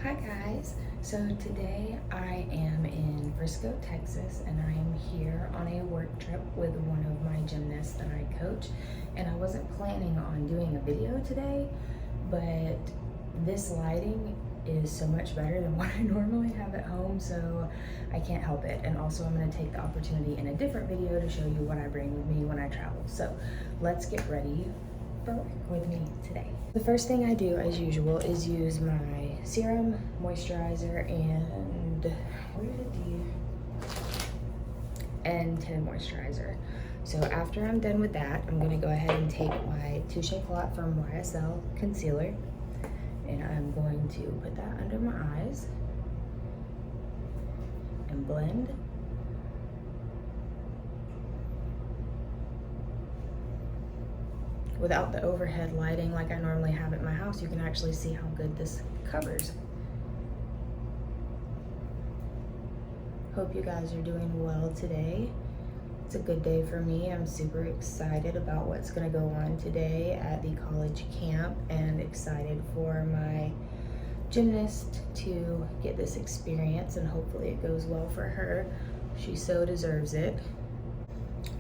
Hi guys, so today I am in Frisco, Texas, and I am here on a work trip with one of my gymnasts that I coach. And I wasn't planning on doing a video today, but this lighting is so much better than what I normally have at home, so I can't help it. And also I'm going to take the opportunity in a different video to show you what I bring with me when I travel. So let's get ready for work with me today. The first thing I do, as usual, is use my serum, moisturizer, and tinted moisturizer. So after I'm done with that, I'm gonna go ahead and take my Touche Éclat from YSL concealer, and I'm going to put that under my eyes and blend. Without the overhead lighting like I normally have at my house, you can actually see how good this covers. Hope you guys are doing well today. It's a good day for me. I'm super excited about what's gonna go on today at the college camp and excited for my gymnast to get this experience, and hopefully it goes well for her. She so deserves it.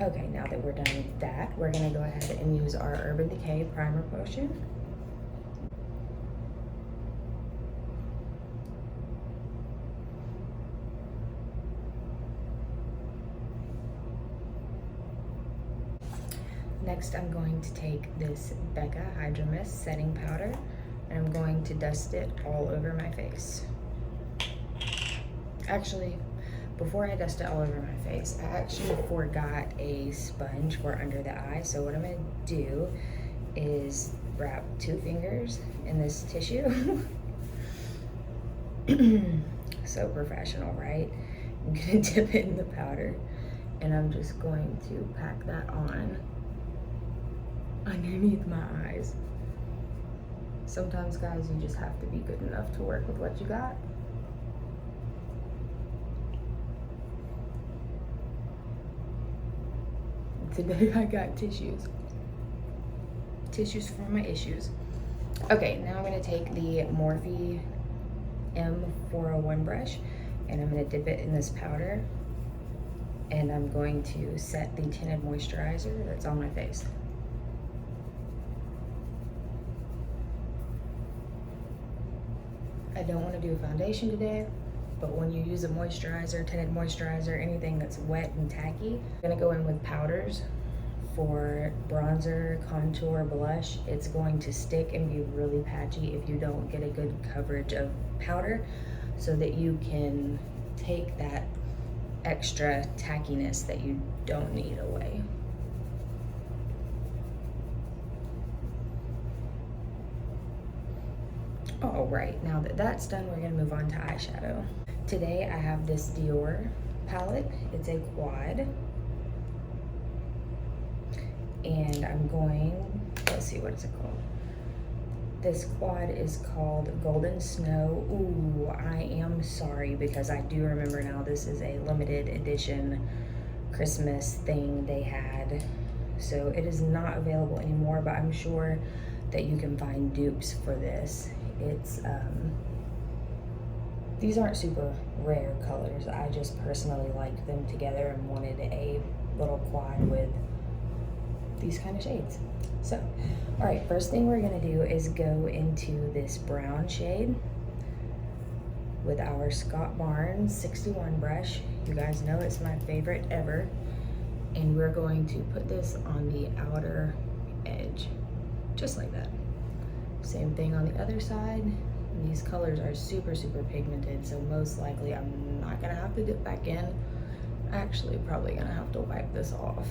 Okay, now that we're done with that, we're gonna go ahead and use our Urban Decay Primer Potion. Next, I'm going to take this Becca Hydro Mist setting powder, and I'm going to dust it all over my face. Actually, before I dust it all over my face, I actually forgot a sponge for under the eye. So what I'm gonna do is wrap 2 fingers in this tissue. So professional, right? I'm gonna dip it in the powder, and I'm just going to pack that on underneath my eyes. Sometimes, guys, you just have to be good enough to work with what you got. Today I got tissues for my issues. Okay, now I'm gonna take the Morphe M401 brush, and I'm gonna dip it in this powder, and I'm going to set the tinted moisturizer that's on my face. I don't want to do a foundation today, but when you use a moisturizer, tinted moisturizer, anything that's wet and tacky, I'm gonna go in with powders for bronzer, contour, blush. It's going to stick and be really patchy if you don't get a good coverage of powder, so that you can take that extra tackiness that you don't need away. All right, now that that's done, we're gonna move on to eyeshadow. Today I have this Dior palette. It's a quad. And I'm going, let's see, what is it called? This quad is called Golden Snow. Ooh, I am sorry, because I do remember now this is a limited edition Christmas thing they had. So it is not available anymore, but I'm sure that you can find dupes for this. It's, these aren't super rare colors. I just personally like them together and wanted a little quad with these kind of shades. So, all right, first thing we're gonna do is go into this brown shade with our Scott Barnes 61 brush. You guys know it's my favorite ever. And we're going to put this on the outer edge, just like that. Same thing on the other side. These colors are super, super pigmented, so most likely I'm not gonna have to dip back in. Actually, probably gonna have to wipe this off.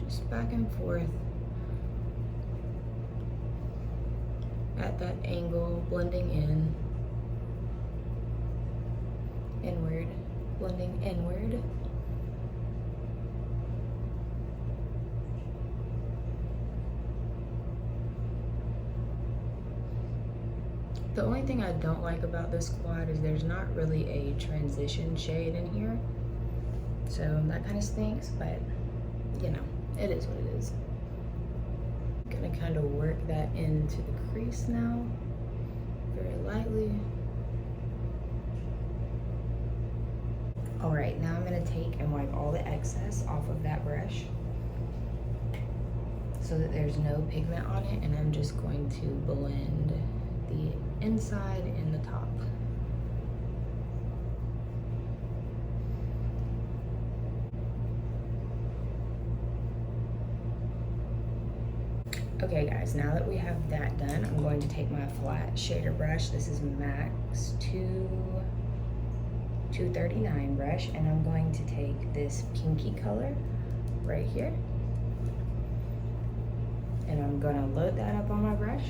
Just back and forth at that angle, blending in, inward, blending inward. The only thing I don't like about this quad is there's not really a transition shade in here. So that kind of stinks, but you know, it is what it is. I'm gonna kind of work that into the crease now, very lightly. All right, now I'm gonna take and wipe all the excess off of that brush so that there's no pigment on it, and I'm just going to blend the inside and the top. Okay guys, now that we have that done, I'm going to take my flat shader brush. This is Max 239 brush, and I'm going to take this pinky color right here, and I'm gonna load that up on my brush.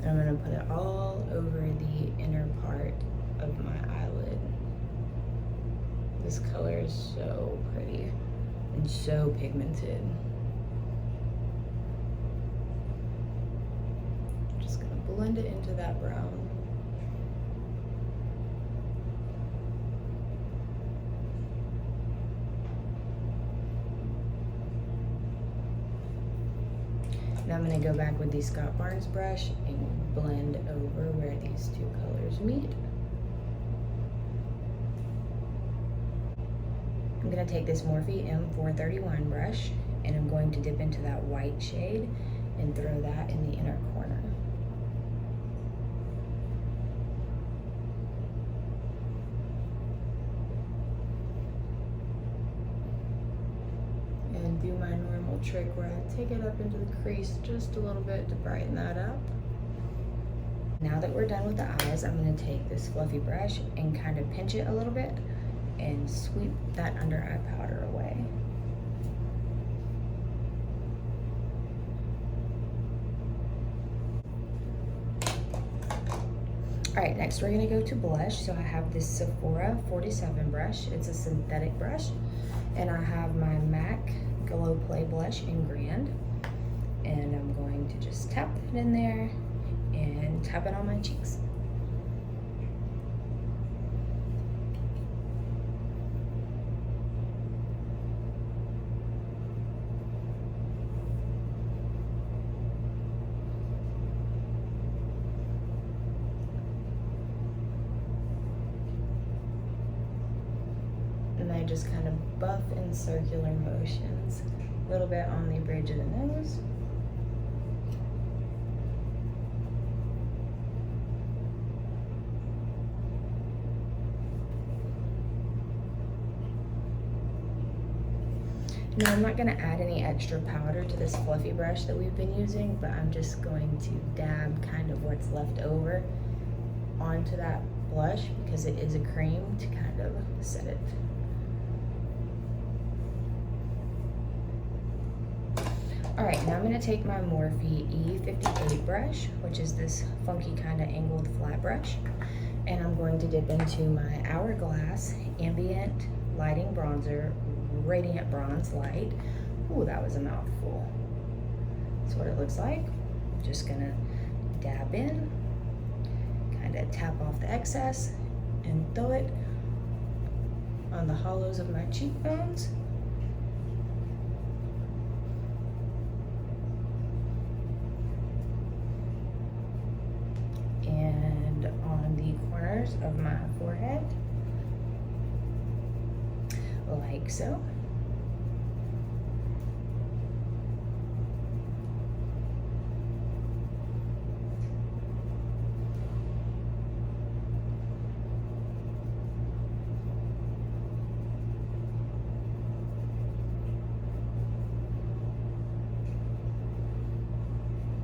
And I'm gonna put it all over the inner part of my eyelid. This color is so pretty and so pigmented. Just gonna blend it into that brown. Now I'm going to go back with the Scott Barnes brush and blend over where these two colors meet. I'm going to take this Morphe M431 brush, and I'm going to dip into that white shade and throw that in the inner corner. And do my normal trick where I take it up into the crease just a little bit to brighten that up. Now that we're done with the eyes, I'm going to take this fluffy brush and kind of pinch it a little bit and sweep that under eye powder away. All right, next we're gonna go to blush. So I have this Sephora 47 brush. It's a synthetic brush. And I have my MAC Glow Play blush in Grand. And I'm going to just tap it in there and tap it on my cheeks. And I just kind of buff in circular motions, a little bit on the bridge of the nose. Now I'm not going to add any extra powder to this fluffy brush that we've been using, but I'm just going to dab kind of what's left over onto that blush because it is a cream to kind of set it. Alright, now I'm going to take my Morphe E58 brush, which is this funky kind of angled flat brush, and I'm going to dip into my Hourglass Ambient Lighting Bronzer Radiant Bronze Light. Ooh, that was a mouthful. That's what it looks like. I'm just going to dab in, kind of tap off the excess, and throw it on the hollows of my cheekbones. And on the corners of my forehead, like so.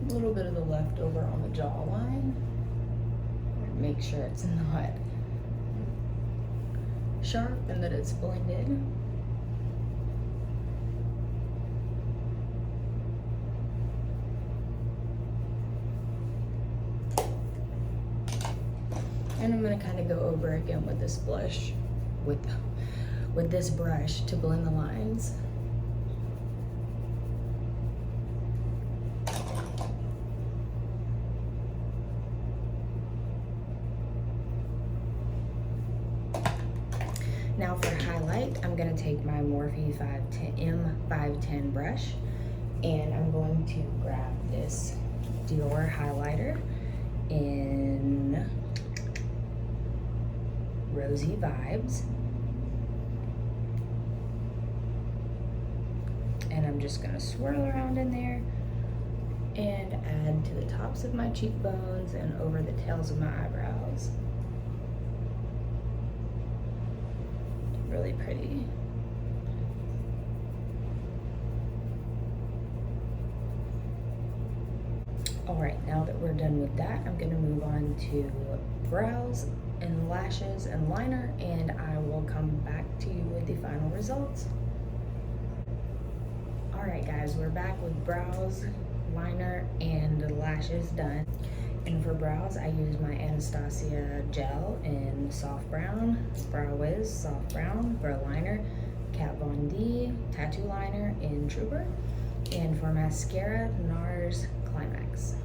A little bit of the leftover on the jawline. Make sure it's not sharp and that it's blended. And I'm going to kind of go over again with this blush, with this brush to blend the lines. Now for highlight, I'm going to take my Morphe M510 brush, and I'm going to grab this Dior highlighter in Rosy Vibes. And I'm just gonna swirl around in there and add to the tops of my cheekbones and over the tails of my eyebrows. Really pretty. All right, now that we're done with that, I'm gonna move on to brows and lashes and liner, and I will come back to you with the final results. All right, guys, we're back with brows, liner, and lashes done. And for brows, I use my Anastasia gel in soft brown, Brow Wiz soft brown. For liner, Kat Von D tattoo liner in Trooper. And for mascara, NARS Climax.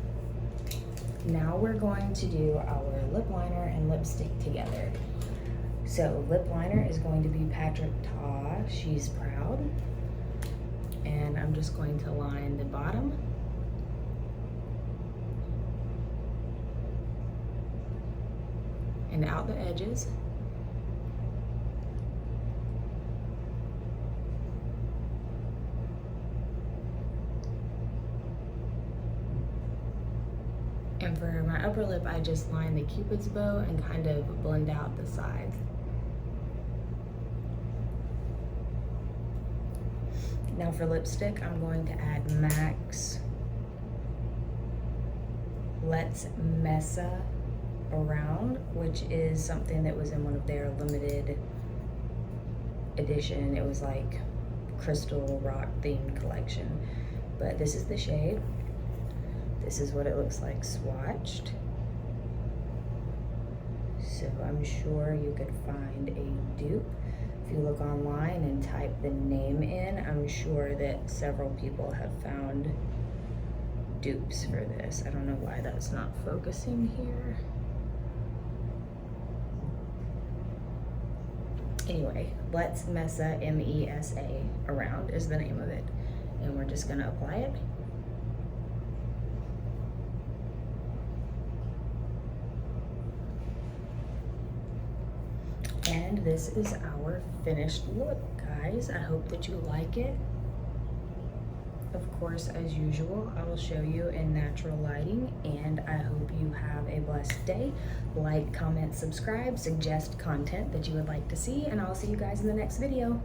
Now we're going to do our lip liner and lipstick together. So lip liner is going to be Patrick Ta, She's Proud. And I'm just going to line the bottom. And out the edges. And for my upper lip, I just line the Cupid's bow and kind of blend out the sides. Now for lipstick, I'm going to add MAC's Let's Messa Around, which is something that was in one of their limited edition. It was like crystal rock themed collection. But this is the shade. This is what it looks like swatched. So I'm sure you could find a dupe. If you look online and type the name in, I'm sure that several people have found dupes for this. I don't know why that's not focusing here. Anyway, Let's Messa, M-E-S-A, Around is the name of it. And we're just gonna apply it. And this is our finished look, guys. I hope that you like it. Of course, as usual, I will show you in natural lighting, and I hope you have a blessed day. Like, comment, subscribe, suggest content that you would like to see, and I'll see you guys in the next video.